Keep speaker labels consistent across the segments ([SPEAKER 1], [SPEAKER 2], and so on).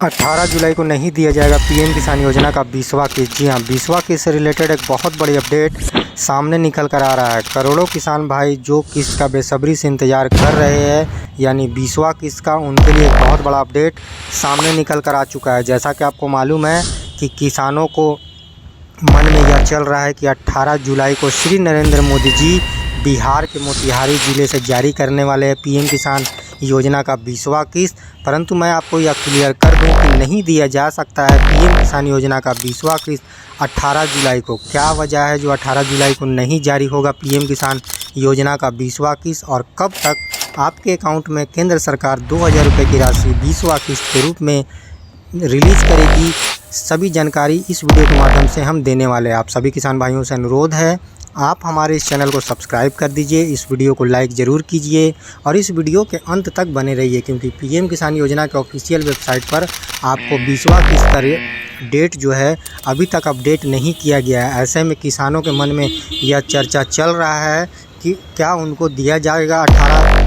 [SPEAKER 1] 18 जुलाई को नहीं दिया जाएगा पीएम किसान योजना का 20वां किस्त। जी हाँ, 20वां किस्त से रिलेटेड एक बहुत बड़ी अपडेट सामने निकल कर आ रहा है। करोड़ों किसान भाई जो किस्त का बेसब्री से इंतज़ार कर रहे हैं, यानी 20वां किस्त का, उनके लिए एक बहुत बड़ा अपडेट सामने निकल कर आ चुका है। जैसा कि आपको मालूम है कि किसानों को मन में यह चल रहा है कि 18 जुलाई को श्री नरेंद्र मोदी जी बिहार के मोतिहारी ज़िले से जारी करने वाले हैं पीएम किसान योजना का 20वां किस्त। परंतु मैं आपको यह क्लियर कर दूं कि नहीं दिया जा सकता है पीएम किसान योजना का 20वां किस्त 18 जुलाई को। क्या वजह है जो 18 जुलाई को नहीं जारी होगा पीएम किसान योजना का 20वां किस्त, और कब तक आपके अकाउंट में केंद्र सरकार 2000 रुपये की राशि 20वां किस्त के रूप में रिलीज़ करेगी, सभी जानकारी इस वीडियो के माध्यम से हम देने वाले हैं। आप सभी किसान भाइयों से अनुरोध है, आप हमारे इस चैनल को सब्सक्राइब कर दीजिए, इस वीडियो को लाइक ज़रूर कीजिए और इस वीडियो के अंत तक बने रहिए, क्योंकि पीएम किसान योजना के ऑफिशियल वेबसाइट पर आपको 20वां किस्त का डेट जो है अभी तक अपडेट नहीं किया गया है। ऐसे में किसानों के मन में यह चर्चा चल रहा है कि क्या उनको दिया जाएगा 18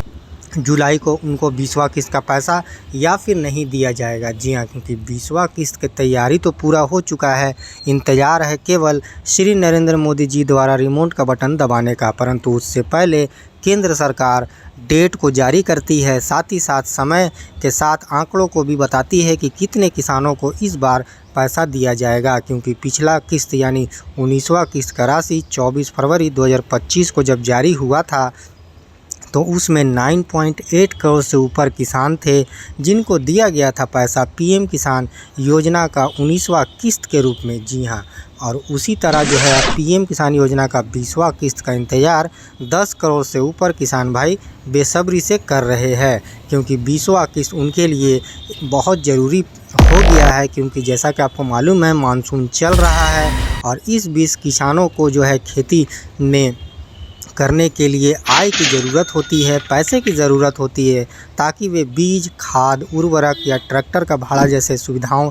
[SPEAKER 1] जुलाई को उनको 20वां किस्त का पैसा, या फिर नहीं दिया जाएगा। जी हाँ, क्योंकि 20वां किस्त की तैयारी तो पूरा हो चुका है, इंतज़ार है केवल श्री नरेंद्र मोदी जी द्वारा रिमोट का बटन दबाने का। परंतु उससे पहले केंद्र सरकार डेट को जारी करती है, साथ ही साथ समय के साथ आंकड़ों को भी बताती है कि कितने किसानों को इस बार पैसा दिया जाएगा। क्योंकि पिछला किस्त यानी 19वां किस्त का राशि 24 फरवरी 2025 को जब जारी हुआ था, तो उसमें 9.8 करोड़ से ऊपर किसान थे जिनको दिया गया था पैसा पीएम किसान योजना का 19वां किस्त के रूप में। जी हाँ, और उसी तरह जो है पीएम किसान योजना का 20वां किस्त का इंतज़ार 10 करोड़ से ऊपर किसान भाई बेसब्री से कर रहे हैं, क्योंकि 20वां किस्त उनके लिए बहुत ज़रूरी हो गया है। क्योंकि जैसा कि आपको मालूम है, मानसून चल रहा है और इस बीच किसानों को जो है खेती में करने के लिए आय की ज़रूरत होती है, पैसे की ज़रूरत होती है, ताकि वे बीज, खाद, उर्वरक या ट्रैक्टर का भाड़ा जैसे सुविधाओं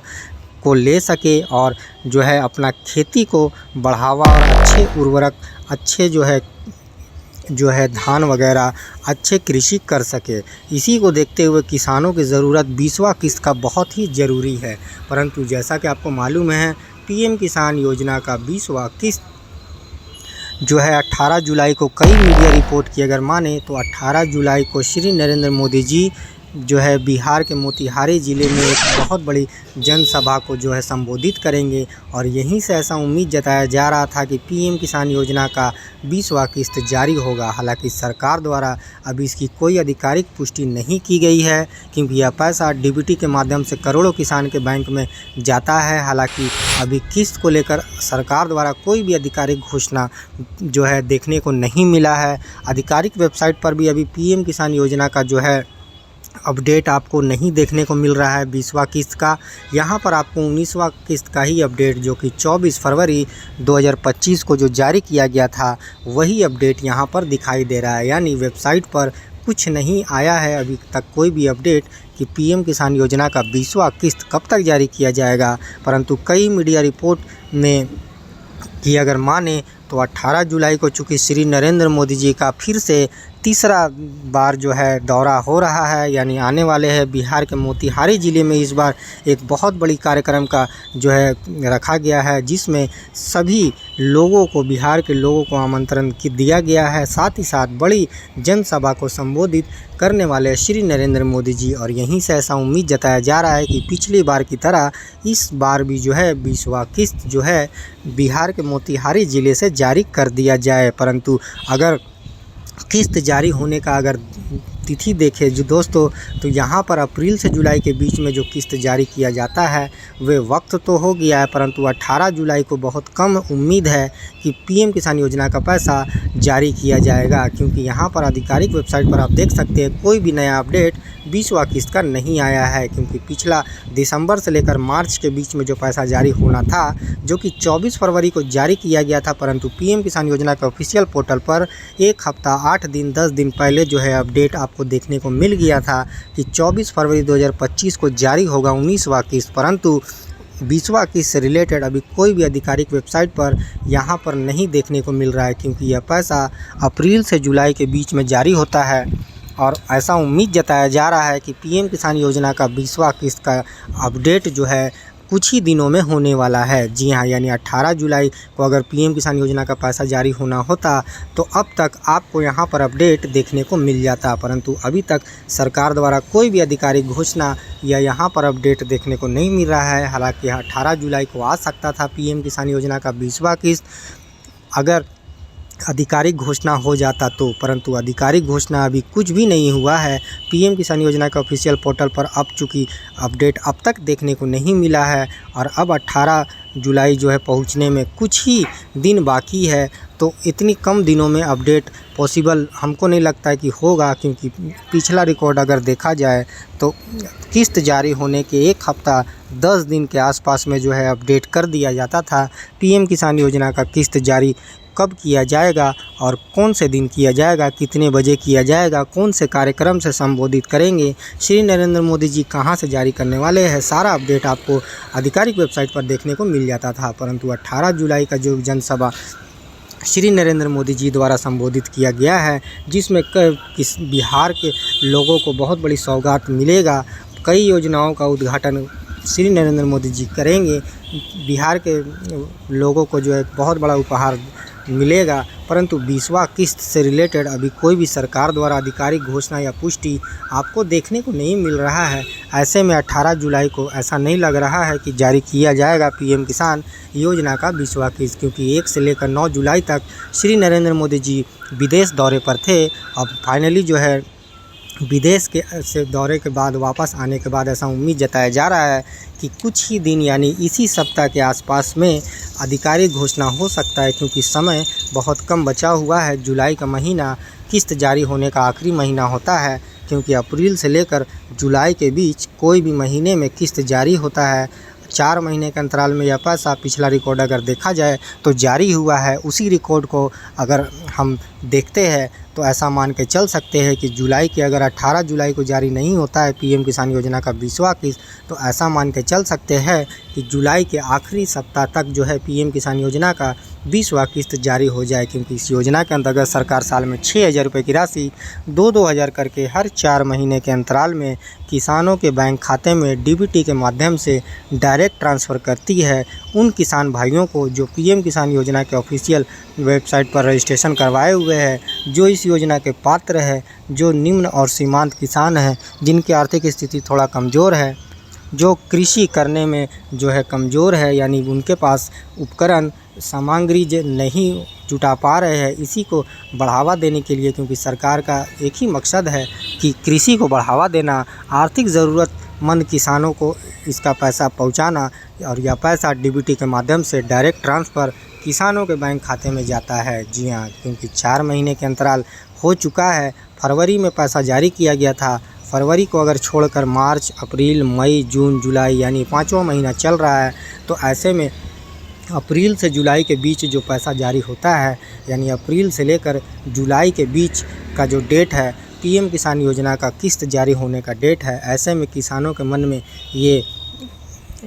[SPEAKER 1] को ले सके और जो है अपना खेती को बढ़ावा और अच्छे उर्वरक, अच्छे जो है धान वगैरह अच्छे कृषि कर सके। इसी को देखते हुए किसानों की ज़रूरत 20वां किस्त का बहुत ही ज़रूरी है। परंतु जैसा कि आपको मालूम है, पीएम किसान योजना का 20वां किस्त जो है 18 जुलाई को, कई मीडिया रिपोर्ट की अगर माने तो 18 जुलाई को श्री नरेंद्र मोदी जी जो है बिहार के मोतिहारी ज़िले में एक बहुत बड़ी जनसभा को जो है संबोधित करेंगे। और यहीं से ऐसा उम्मीद जताया जा रहा था कि पीएम किसान योजना का 20वां किस्त जारी होगा। हालांकि सरकार द्वारा अभी इसकी कोई आधिकारिक पुष्टि नहीं की गई है, क्योंकि यह पैसा डीबीटी के माध्यम से करोड़ों किसान के बैंक में जाता है। हालांकि अभी किस्त को लेकर सरकार द्वारा कोई भी आधिकारिक घोषणा जो है देखने को नहीं मिला है। आधिकारिक वेबसाइट पर भी अभी पीएम किसान योजना का जो है अपडेट आपको नहीं देखने को मिल रहा है 20वां किस्त का। यहाँ पर आपको 19वां किस्त का ही अपडेट, जो कि 24 फरवरी 2025 को जो जारी किया गया था, वही अपडेट यहाँ पर दिखाई दे रहा है। यानी वेबसाइट पर कुछ नहीं आया है अभी तक कोई भी अपडेट कि पीएम किसान योजना का 20वां किस्त कब तक जारी किया जाएगा। परंतु कई मीडिया रिपोर्ट में कि अगर माने तो 18 जुलाई को चूँकि श्री नरेंद्र मोदी जी का फिर से तीसरा बार जो है दौरा हो रहा है, यानी आने वाले हैं बिहार के मोतिहारी ज़िले में। इस बार एक बहुत बड़ी कार्यक्रम का जो है रखा गया है, जिसमें सभी लोगों को, बिहार के लोगों को आमंत्रण दिया गया है। साथ ही साथ बड़ी जनसभा को संबोधित करने वाले श्री नरेंद्र मोदी जी। और यहीं से ऐसा उम्मीद जताया जा रहा है कि पिछली बार की तरह इस बार भी जो है 20वां किस्त जो है बिहार के मोतिहारी ज़िले से जारी कर दिया जाए। परंतु अगर किस्त जारी होने का अगर तिथि देखें जो दोस्तों, तो यहाँ पर अप्रैल से जुलाई के बीच में जो किस्त जारी किया जाता है वे वक्त तो हो गया है, परंतु 18 जुलाई को बहुत कम उम्मीद है कि पीएम किसान योजना का पैसा जारी किया जाएगा। क्योंकि यहाँ पर आधिकारिक वेबसाइट पर आप देख सकते हैं कोई भी नया अपडेट 20वां किस्त का नहीं आया है। क्योंकि पिछला दिसंबर से लेकर मार्च के बीच में जो पैसा जारी होना था, जो कि 24 फरवरी को जारी किया गया था, परंतु पीएम किसान योजना के ऑफिशियल पोर्टल पर 1 हफ्ता 8 दिन 10 दिन पहले जो है अपडेट आपको देखने को मिल गया था कि 24 फरवरी 2025 को जारी होगा 19वां किस्त। परंतु 20वां किस्त से रिलेटेड अभी कोई भी आधिकारिक वेबसाइट पर यहाँ पर नहीं देखने को मिल रहा है, क्योंकि यह पैसा अप्रैल से जुलाई के बीच में जारी होता है और ऐसा उम्मीद जताया जा रहा है कि पीएम किसान योजना का 20वां किस्त का अपडेट जो है कुछ ही दिनों में होने वाला है। जी हाँ, यानी 18 जुलाई को अगर पीएम किसान योजना का पैसा जारी होना होता तो अब तक आपको यहाँ पर अपडेट देखने को मिल जाता, परंतु अभी तक सरकार द्वारा कोई भी आधिकारिक घोषणा या यहाँ पर अपडेट देखने को नहीं मिल रहा है। हालांकि 18 जुलाई को आ सकता था पीएम किसान योजना का 20वां किस्त अगर आधिकारिक घोषणा हो जाता तो, परंतु आधिकारिक घोषणा अभी कुछ भी नहीं हुआ है। पीएम किसान योजना के ऑफिशियल पोर्टल पर अब चूँकि अपडेट अब तक देखने को नहीं मिला है और अब 18 जुलाई जो है पहुंचने में कुछ ही दिन बाकी है, तो इतनी कम दिनों में अपडेट पॉसिबल हमको नहीं लगता है कि होगा, क्योंकि पिछला रिकॉर्ड अगर देखा जाए तो किस्त जारी होने के एक हफ़्ता 10 दिन के आसपास में जो है अपडेट कर दिया जाता था। पीएम किसान योजना का किस्त जारी कब किया जाएगा और कौन से दिन किया जाएगा, कितने बजे किया जाएगा, कौन से कार्यक्रम से संबोधित करेंगे, श्री नरेंद्र मोदी जी कहां से जारी करने वाले हैं, सारा अपडेट आपको आधिकारिक वेबसाइट पर देखने को मिल जाता था। परंतु 18 जुलाई का जो जनसभा श्री नरेंद्र मोदी जी द्वारा संबोधित किया गया है, जिसमें किस बिहार के लोगों को बहुत बड़ी सौगात मिलेगा, कई योजनाओं का उद्घाटन श्री नरेंद्र मोदी जी करेंगे, बिहार के लोगों को जो है बहुत बड़ा उपहार मिलेगा, परंतु 20वां किस्त से रिलेटेड अभी कोई भी सरकार द्वारा आधिकारिक घोषणा या पुष्टि आपको देखने को नहीं मिल रहा है। ऐसे में 18 जुलाई को ऐसा नहीं लग रहा है कि जारी किया जाएगा पीएम किसान योजना का 20वां किस्त, क्योंकि 1 से लेकर 9 जुलाई तक श्री नरेंद्र मोदी जी विदेश दौरे पर थे। अब फाइनली जो है विदेश के से दौरे के बाद वापस आने के बाद ऐसा उम्मीद जताया जा रहा है कि कुछ ही दिन यानी इसी सप्ताह के आसपास में आधिकारिक घोषणा हो सकता है, क्योंकि समय बहुत कम बचा हुआ है। जुलाई का महीना किस्त जारी होने का आखिरी महीना होता है, क्योंकि अप्रैल से लेकर जुलाई के बीच कोई भी महीने में किस्त जारी होता है। 4 महीने के अंतराल में यह पैसा पिछला रिकॉर्ड अगर देखा जाए तो जारी हुआ है। उसी रिकॉर्ड को अगर हम देखते हैं तो ऐसा मान के चल सकते हैं कि जुलाई के अगर 18 जुलाई को जारी नहीं होता है पीएम किसान योजना का 20वां किस्त, तो ऐसा मान के चल सकते हैं कि जुलाई के आखिरी सप्ताह तक जो है पीएम किसान योजना का 20वां किस्त जारी हो जाए, क्योंकि इस योजना के अंतर्गत सरकार साल में 6,000 रुपये की राशि 2-2 हज़ार करके हर 4 महीने के अंतराल में किसानों के बैंक खाते में डीबीटी के माध्यम से डायरेक्ट ट्रांसफ़र करती है। उन किसान भाइयों को जो पीएम किसान योजना के ऑफिशियल वेबसाइट पर रजिस्ट्रेशन करवाए हुए हैं, जो इस योजना के पात्र है, जो निम्न और सीमांत किसान हैं, जिनकी आर्थिक स्थिति थोड़ा कमज़ोर है, जो कृषि करने में जो है कमज़ोर है, यानी उनके पास उपकरण सामग्री जो नहीं जुटा पा रहे हैं, इसी को बढ़ावा देने के लिए, क्योंकि सरकार का एक ही मकसद है कि कृषि को बढ़ावा देना, आर्थिक ज़रूरतमंद किसानों को इसका पैसा पहुंचाना, और यह पैसा डीबीटी के माध्यम से डायरेक्ट ट्रांसफ़र किसानों के बैंक खाते में जाता है। जी हाँ, क्योंकि 4 महीने के अंतराल हो चुका है। फरवरी में पैसा जारी किया गया था। फरवरी को अगर छोड़कर मार्च, अप्रैल, मई, जून, जुलाई यानी 5वां महीना चल रहा है, तो ऐसे में अप्रैल से जुलाई के बीच जो पैसा जारी होता है, यानी अप्रैल से लेकर जुलाई के बीच का जो डेट है पीएम किसान योजना का किस्त जारी होने का डेट है। ऐसे में किसानों के मन में ये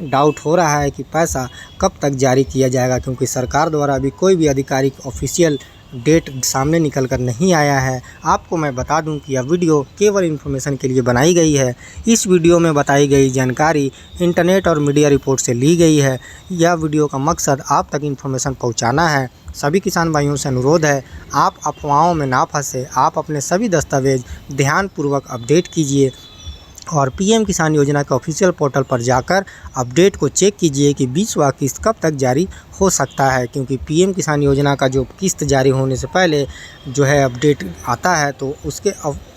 [SPEAKER 1] डाउट हो रहा है कि पैसा कब तक जारी किया जाएगा, क्योंकि सरकार द्वारा अभी कोई भी आधिकारिक ऑफिशियल डेट सामने निकल कर नहीं आया है। आपको मैं बता दूं कि यह वीडियो केवल इन्फॉर्मेशन के लिए बनाई गई है। इस वीडियो में बताई गई जानकारी इंटरनेट और मीडिया रिपोर्ट से ली गई है। यह वीडियो का मकसद आप तक इन्फॉर्मेशन पहुंचाना है। सभी किसान भाइयों से अनुरोध है, आप अफवाहों में ना फंसे, आप अपने सभी दस्तावेज ध्यानपूर्वक अपडेट कीजिए और पीएम किसान योजना के ऑफिशियल पोर्टल पर जाकर अपडेट को चेक कीजिए कि 20वां किस्त कब तक जारी हो सकता है, क्योंकि पीएम किसान योजना का जो किस्त जारी होने से पहले जो है अपडेट आता है, तो उसके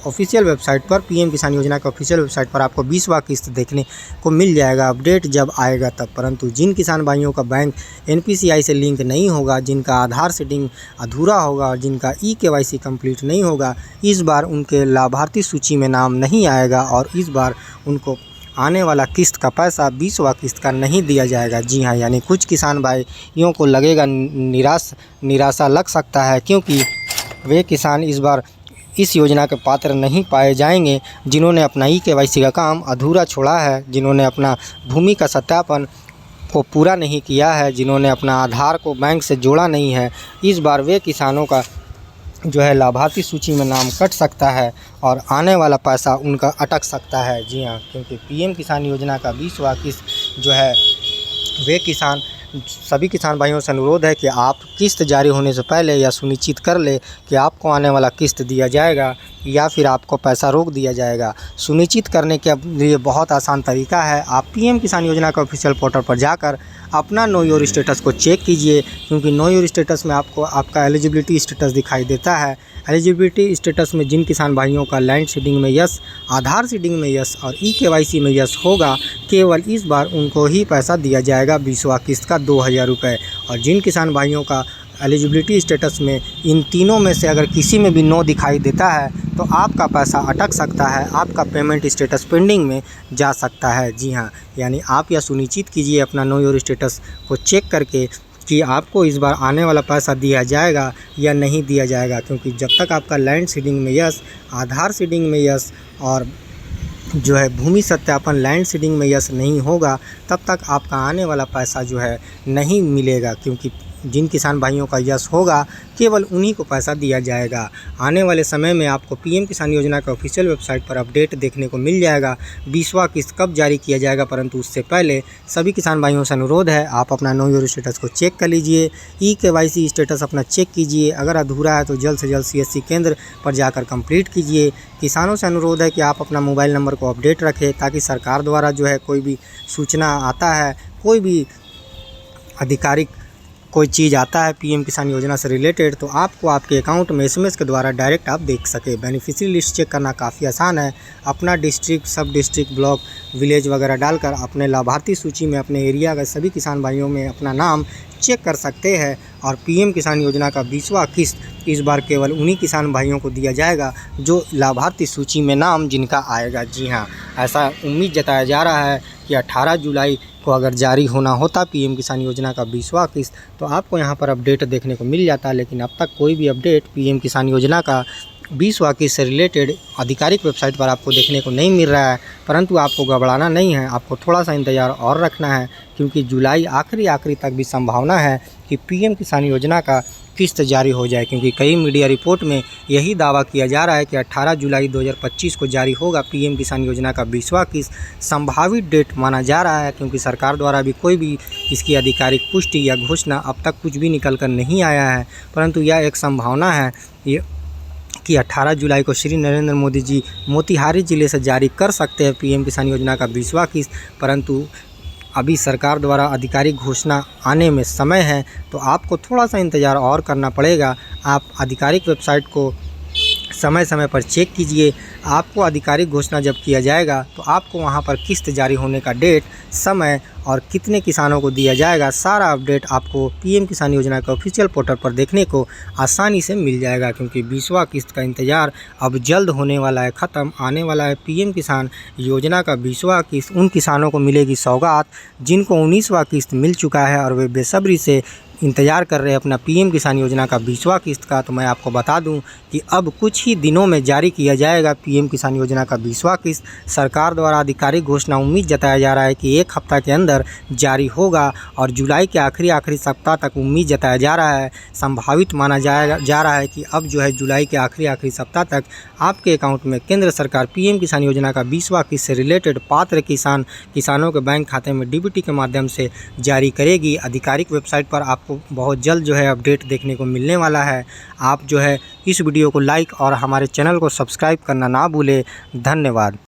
[SPEAKER 1] ऑफिशियल वेबसाइट पर पीएम किसान योजना के ऑफिशियल वेबसाइट पर आपको 20वां किस्त देखने को मिल जाएगा, अपडेट जब आएगा तब। परंतु जिन किसान भाइयों का बैंक एनपीसीआई से लिंक नहीं होगा, जिनका आधार सेटिंग अधूरा होगा और जिनका ई-केवाईसी कंप्लीट नहीं होगा, इस बार उनके लाभार्थी सूची में नाम नहीं आएगा और इस बार उनको आने वाला किस्त का पैसा 20वां किस्त का नहीं दिया जाएगा। जी हाँ, यानी कुछ किसान भाइयों को लगेगा निराशा लग सकता है, क्योंकि वे किसान इस बार इस योजना के पात्र नहीं पाए जाएंगे जिन्होंने अपना ई-केवाईसी का काम अधूरा छोड़ा है, जिन्होंने अपना भूमि का सत्यापन को पूरा नहीं किया है, जिन्होंने अपना आधार को बैंक से जोड़ा नहीं है। इस बार वे किसानों का जो है लाभार्थी सूची में नाम कट सकता है और आने वाला पैसा उनका अटक सकता है। जी हाँ, क्योंकि पीएम किसान योजना का 20वां किस्त जो है वे किसान सभी किसान भाइयों से अनुरोध है कि आप किस्त जारी होने से पहले यह सुनिश्चित कर ले कि आपको आने वाला किस्त दिया जाएगा या फिर आपको पैसा रोक दिया जाएगा। सुनिश्चित करने के लिए बहुत आसान तरीका है। आप पीएम किसान योजना का ऑफिशियल पोर्टल पर जाकर अपना नो योर स्टेटस को चेक कीजिए, क्योंकि नो योर स्टेटस में आपको आपका एलिजिबिलिटी स्टेटस दिखाई देता है। एलिजिबिलिटी स्टेटस में जिन किसान भाइयों का लैंड सीडिंग में यस, आधार सीडिंग में यस और ई-केवाईसी में यस होगा, केवल इस बार उनको ही पैसा दिया जाएगा 20वां किस्त का 2000 रुपये। और जिन किसान भाइयों का एलिजिबिलिटी स्टेटस में इन तीनों में से अगर किसी में भी नो दिखाई देता है तो आपका पैसा अटक सकता है, आपका पेमेंट स्टेटस पेंडिंग में जा सकता है। जी हाँ, यानी आप यह सुनिश्चित कीजिए अपना नो योर स्टेटस को चेक करके कि आपको इस बार आने वाला पैसा दिया जाएगा या नहीं दिया जाएगा, क्योंकि जब तक आपका लैंड सीडिंग में यस, आधार सीडिंग में यस और जो है भूमि सत्यापन लैंड सीडिंग में यस नहीं होगा, तब तक आपका आने वाला पैसा जो है नहीं मिलेगा, क्योंकि जिन किसान भाइयों का यस होगा केवल उन्हीं को पैसा दिया जाएगा। आने वाले समय में आपको पीएम किसान योजना के ऑफिशियल वेबसाइट पर अपडेट देखने को मिल जाएगा 20वां किस्त कब जारी किया जाएगा, परंतु उससे पहले सभी किसान भाइयों से अनुरोध है आप अपना नो योर स्टेटस को चेक कर लीजिए, ई-केवाईसी स्टेटस अपना चेक कीजिए। अगर अधूरा है तो जल्द से जल्द सीएससी केंद्र पर जाकर कंप्लीट कीजिए। किसानों से अनुरोध है कि आप अपना मोबाइल नंबर को अपडेट रखें, ताकि सरकार द्वारा जो है कोई भी सूचना आता है, कोई भी आधिकारिक कोई चीज़ आता है पीएम किसान योजना से रिलेटेड, तो आपको आपके अकाउंट में एसएमएस के द्वारा डायरेक्ट आप देख सके। बेनिफिशियरी लिस्ट चेक करना काफ़ी आसान है। अपना डिस्ट्रिक्ट, सब डिस्ट्रिक्ट, ब्लॉक, विलेज वगैरह डालकर अपने लाभार्थी सूची में अपने एरिया के सभी किसान भाइयों में अपना नाम चेक कर सकते हैं। और पीएम किसान योजना का 20वां किस्त इस बार केवल उन्हीं किसान भाइयों को दिया जाएगा जो लाभार्थी सूची में नाम जिनका आएगा। जी हाँ, ऐसा उम्मीद जताया जा रहा है कि 18 जुलाई को अगर जारी होना होता पीएम किसान योजना का 20वां किस्त, तो आपको यहाँ पर अपडेट देखने को मिल जाता, लेकिन अब तक कोई भी अपडेट पीएम किसान योजना का 20वां किस्त से रिलेटेड आधिकारिक वेबसाइट पर आपको देखने को नहीं मिल रहा है। परंतु आपको घबराना नहीं है, आपको थोड़ा सा इंतज़ार और रखना है, क्योंकि जुलाई आखिरी तक भी संभावना है कि पीएम किसान योजना का किस्त जारी हो जाए, क्योंकि कई मीडिया रिपोर्ट में यही दावा किया जा रहा है कि 18 जुलाई 2025 को जारी होगा पीएम किसान योजना का 20वां किस्त। संभावित डेट माना जा रहा है, क्योंकि सरकार द्वारा भी कोई भी इसकी आधिकारिक पुष्टि या घोषणा अब तक कुछ भी निकल कर नहीं आया है, परंतु यह एक संभावना है कि 18 जुलाई को श्री नरेंद्र मोदी जी मोतिहारी ज़िले से जारी कर सकते हैं पीएम किसान योजना का 20वां किस्त। परंतु अभी सरकार द्वारा आधिकारिक घोषणा आने में समय है, तो आपको थोड़ा सा इंतज़ार और करना पड़ेगा। आप आधिकारिक वेबसाइट को समय समय पर चेक कीजिए। आपको आधिकारिक घोषणा जब किया जाएगा तो आपको वहां पर किस्त जारी होने का डेट, समय और कितने किसानों को दिया जाएगा, सारा अपडेट आपको पीएम किसान योजना के ऑफिशियल पोर्टल पर देखने को आसानी से मिल जाएगा, क्योंकि 20वां किस्त का इंतज़ार अब जल्द होने वाला है ख़त्म। आने वाला है पीएम किसान योजना का 20वां किस्त। उन किसानों को मिलेगी सौगात जिनको 19वां किस्त मिल चुका है और वे बेसब्री से इंतज़ार कर रहे हैं अपना पीएम किसान योजना का 20वां किस्त का। तो मैं आपको बता दूं कि अब कुछ ही दिनों में जारी किया जाएगा पीएम किसान योजना का 20वां किस्त। सरकार द्वारा आधिकारिक घोषणा उम्मीद जताया जा रहा है कि 1 हफ्ता के अंदर जारी होगा, और जुलाई के आखिरी सप्ताह तक उम्मीद जताया जा रहा है, संभावित माना जा रहा है कि अब जो है जुलाई के आखिरी सप्ताह तक आपके अकाउंट में केंद्र सरकार पीएम किसान योजना का 20वां किस्त से रिलेटेड पात्र किसानों के बैंक खाते में डीबीटी के माध्यम से जारी करेगी। आधिकारिक वेबसाइट पर आपको बहुत जल्द जो है अपडेट देखने को मिलने वाला है। आप जो है इस वीडियो को लाइक और हमारे चैनल को सब्सक्राइब करना ना भूलें। धन्यवाद।